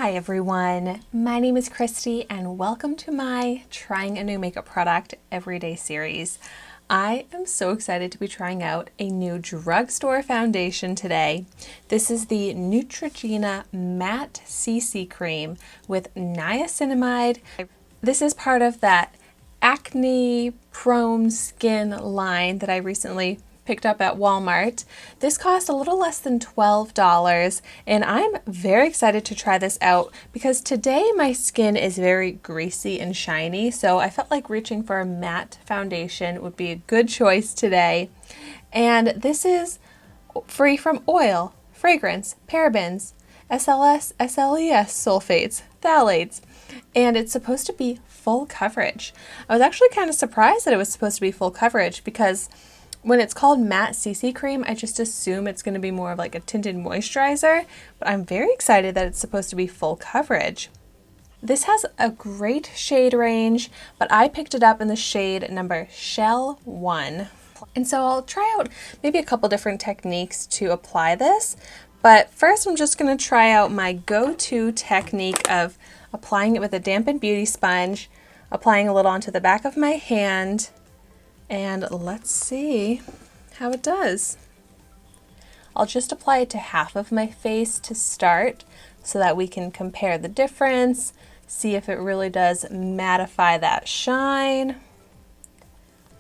Hi everyone, my name is Christy and welcome to my Trying a New Makeup Product Everyday series. I am so excited to be trying out a new drugstore foundation today. This is the Neutrogena Matte CC Cream with niacinamide. This is part of that Acne prone skin line that I recently picked up at Walmart. This cost a little less than $12 and I'm very excited to try this out because today my skin is very greasy and shiny, so I felt like reaching for a matte foundation would be a good choice today. And this is free from oil, fragrance, parabens, SLS, SLES sulfates, phthalates, and it's supposed to be full coverage. I was actually kind of surprised that it was supposed to be full coverage because when it's called matte CC cream, I just assume it's going to be more of like a tinted moisturizer, but I'm very excited that it's supposed to be full coverage. This has a great shade range, but I picked it up in the shade number Shell 1. And so I'll try out maybe a couple different techniques to apply this, but first I'm just going to try out my go-to technique of applying it with a dampened beauty sponge, applying a little onto the back of my hand, and let's see how it does. I'll just apply it to half of my face to start so that we can compare the difference, see if it really does mattify that shine.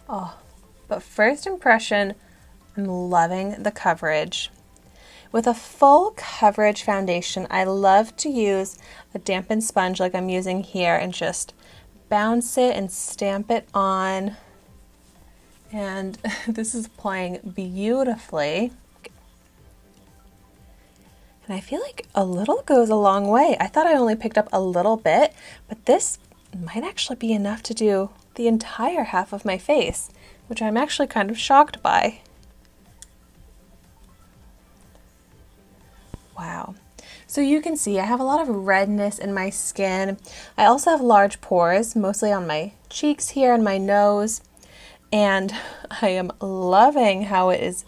Oh, but first impression, I'm loving the coverage. With a full coverage foundation, I love to use a dampened sponge like I'm using here and just bounce it and stamp it on. And this is applying beautifully. And I feel like a little goes a long way. I thought I only picked up a little bit, but this might actually be enough to do the entire half of my face, which I'm actually kind of shocked by. Wow. So you can see I have a lot of redness in my skin. I also have large pores, mostly on my cheeks here and my nose. And I am loving how it is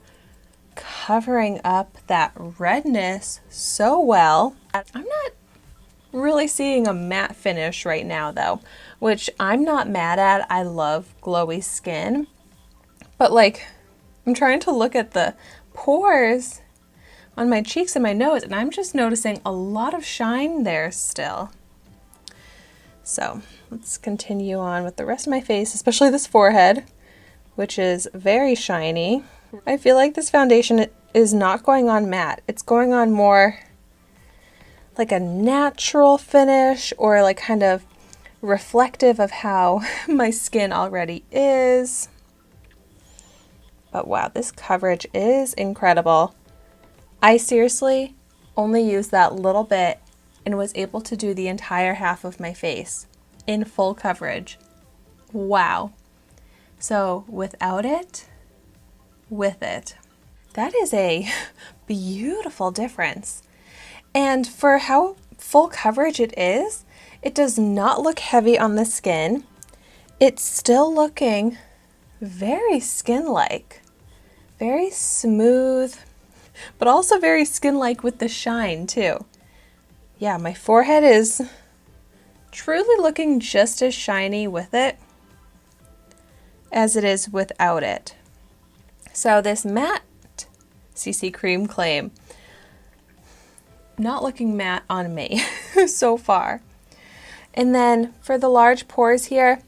covering up that redness so well. I'm not really seeing a matte finish right now though, which I'm not mad at. I love glowy skin. But like, I'm trying to look at the pores on my cheeks and my nose, and I'm just noticing a lot of shine there still. So let's continue on with the rest of my face, especially this forehead, which is very shiny. I feel like this foundation is not going on matte. It's going on more like a natural finish or like kind of reflective of how my skin already is. But wow, this coverage is incredible. I seriously only used that little bit and was able to do the entire half of my face in full coverage. Wow. So without it, with it. That is a beautiful difference. And for how full coverage it is, it does not look heavy on the skin. It's still looking very skin-like, very smooth, but also very skin-like with the shine too. Yeah, my forehead is truly looking just as shiny with it as it is without it. So this matte CC cream claim, not looking matte on me so far. And then for the large pores here,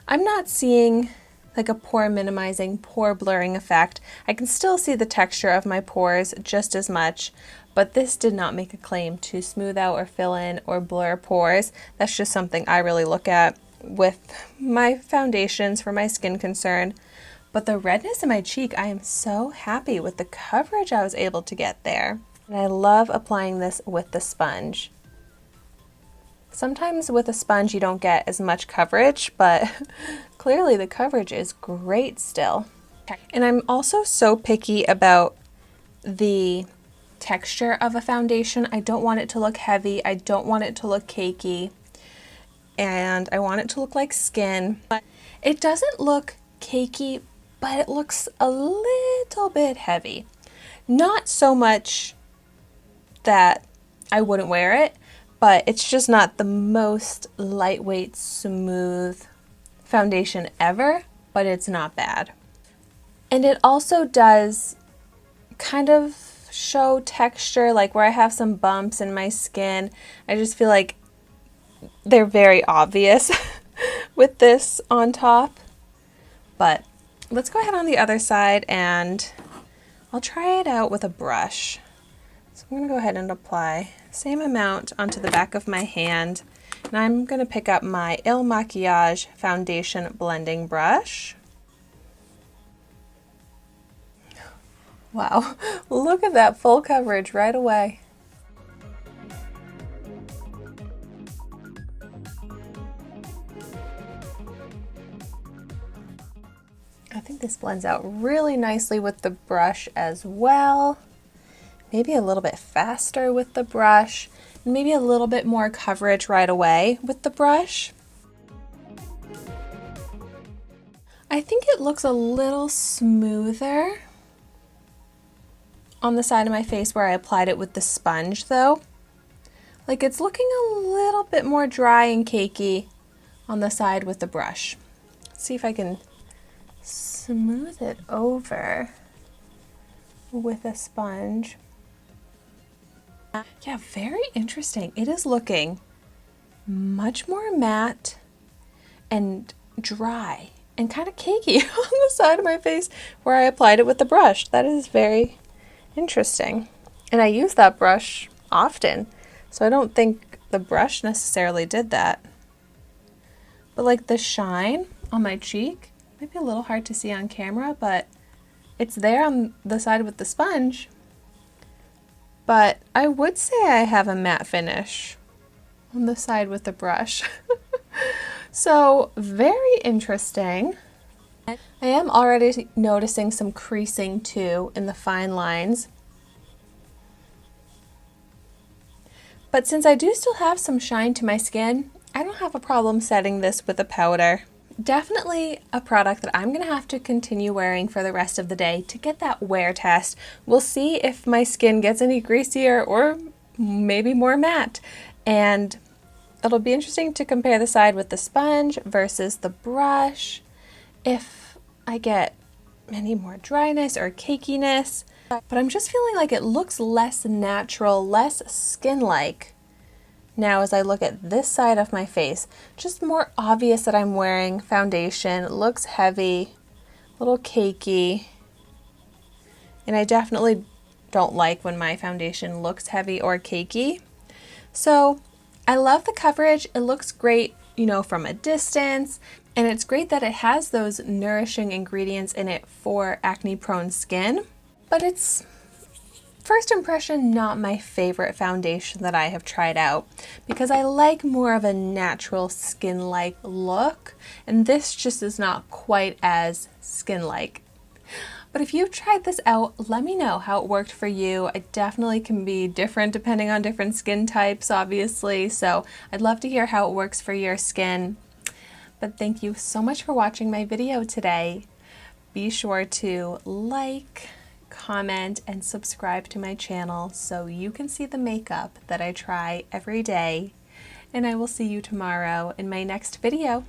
I'm not seeing like a pore minimizing, pore blurring effect. I can still see the texture of my pores just as much, but this did not make a claim to smooth out or fill in or blur pores. That's just something I really look at with my foundations for my skin concern. But the redness in my cheek, I am so happy with the coverage I was able to get there. And I love applying this with the sponge. Sometimes with a sponge you don't get as much coverage, but clearly the coverage is great still. And I'm also so picky about the texture of a foundation. I don't want it to look heavy. I don't want it to look cakey. And I want it to look like skin. It doesn't look cakey, but it looks a little bit heavy. Not so much that I wouldn't wear it, but it's just not the most lightweight, smooth foundation ever, but it's not bad. And it also does kind of show texture, like where I have some bumps in my skin. I just feel like they're very obvious with this on top. But let's go ahead on the other side and I'll try it out with a brush. So I'm going to go ahead and apply same amount onto the back of my hand. And I'm going to pick up my Il Makiage foundation blending brush. Wow, look at that full coverage right away. I think this blends out really nicely with the brush as well. Maybe a little bit faster with the brush, maybe a little bit more coverage right away with the brush. I think it looks a little smoother on the side of my face where I applied it with the sponge though. Like it's looking a little bit more dry and cakey on the side with the brush. Let's see if I can smooth it over with a sponge. Yeah, very interesting. It is looking much more matte and dry and kind of cakey on the side of my face where I applied it with the brush. That is very interesting. And I use that brush often, so I don't think the brush necessarily did that. But like the shine on my cheek, might be a little hard to see on camera, but it's there on the side with the sponge. But I would say I have a matte finish on the side with the brush. So very interesting. I am already noticing some creasing too in the fine lines. But since I do still have some shine to my skin, I don't have a problem setting this with a powder. Definitely a product that I'm going to have to continue wearing for the rest of the day to get that wear test. We'll see if my skin gets any greasier or maybe more matte. And it'll be interesting to compare the side with the sponge versus the brush. If I get any more dryness or cakiness. But I'm just feeling like it looks less natural, less skin-like now as I look at this side of my face. Just more obvious that I'm wearing foundation. It looks heavy, a little cakey. And I definitely don't like when my foundation looks heavy or cakey. So I love the coverage. It looks great, you know, from a distance. And it's great that it has those nourishing ingredients in it for acne-prone skin. But it's, first impression, not my favorite foundation that I have tried out because I like more of a natural skin-like look. And this just is not quite as skin-like. But if you've tried this out, let me know how it worked for you. It definitely can be different depending on different skin types, obviously. So I'd love to hear how it works for your skin. But thank you so much for watching my video today. Be sure to like, comment, and subscribe to my channel so you can see the makeup that I try every day. And I will see you tomorrow in my next video.